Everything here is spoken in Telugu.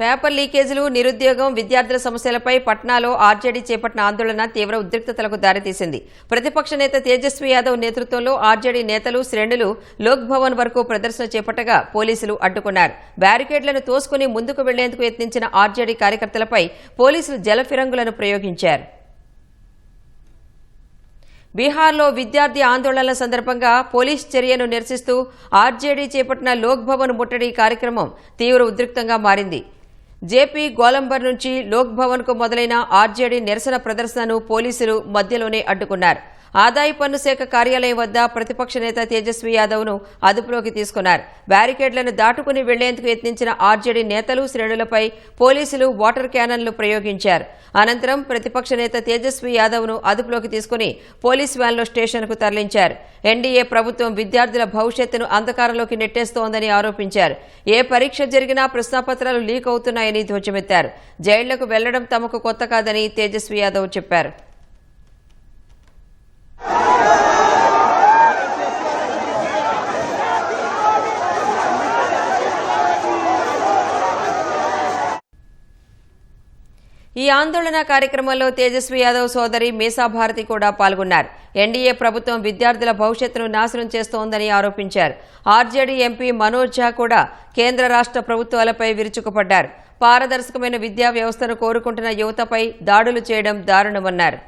పేపర్ లీకేజీలు, నిరుద్యోగం, విద్యార్థుల సమస్యలపై పట్నాలో ఆర్జేడీ చేపట్టిన ఆందోళన తీవ్ర ఉద్రిక్తతలకు దారితీసింది. ప్రతిపక్ష నేత తేజస్వి యాదవ్ నేతృత్వంలో ఆర్జేడీ నేతలు, శ్రేణులు లోక్ భవన్ వరకు ప్రదర్శన చేపట్టగా పోలీసులు అడ్డుకున్నారు. బ్యారికేడ్లను తోసుకుని ముందుకు వెళ్లేందుకు యత్నించిన ఆర్జేడీ కార్యకర్తలపై పోలీసులు జలఫిరంగులను ప్రయోగించారు. బీహార్లో విద్యార్థి ఆందోళనల సందర్భంగా పోలీస్ చర్యను నిరసిస్తూ ఆర్జేడీ చేపట్టిన లోక్ భవన్ ముట్టడి కార్యక్రమం తీవ్ర ఉద్రిక్తంగా మారింది. జేపీ గోలంబర్ నుంచి లోక్ భవన్ కు మొదలైన ఆర్జేడీ నిరసన ప్రదర్శనను పోలీసులు మధ్యలోనే అడ్డుకున్నారు. ఆదాయ పన్ను శాఖ కార్యాలయం వద్ద ప్రతిపక్ష నేత తేజస్వి యాదవ్ ను అదుపులోకి తీసుకున్నారు. బ్యారికేడ్లను దాటుకుని వెళ్లేందుకు యత్నించిన ఆర్జేడీ నేతలు, శ్రేణులపై పోలీసులు వాటర్ క్యానన్లు ప్రయోగించారు. అనంతరం ప్రతిపక్ష నేత తేజస్వి యాదవ్ ను అదుపులోకి తీసుకుని పోలీస్ వ్యాన్లో స్టేషన్కు తరలించారు. ఎన్డీఏ ప్రభుత్వం విద్యార్థుల భవిష్యత్తును అంధకారంలోకి నెట్టేస్తోందని ఆరోపించారు. ఏ పరీక్ష జరిగినా ప్రశ్నాపత్రాలు లీక్ అవుతున్నాయని ధ్వజమెత్తారు. జైళ్లకు వెళ్లడం తమకు కొత్త కాదని తేజస్వి యాదవ్ చెప్పారు. ఈ ఆందోళన కార్యక్రమంలో తేజస్వి యాదవ్ సోదరి మీసా భారతి కూడా పాల్గొన్నారు. ఎన్డీఏ ప్రభుత్వం విద్యార్థుల భవిష్యత్తును నాశనం చేస్తోందని ఆరోపించారు. ఆర్జేడీ ఎంపీ మనోజ్ ఝా కూడా కేంద్ర రాష్ట్ర ప్రభుత్వాలపై విరుచుకుపడ్డారు. పారదర్శకమైన విద్యా వ్యవస్థను కోరుకుంటున్న యువతపై దాడులు చేయడం దారుణమన్నారు.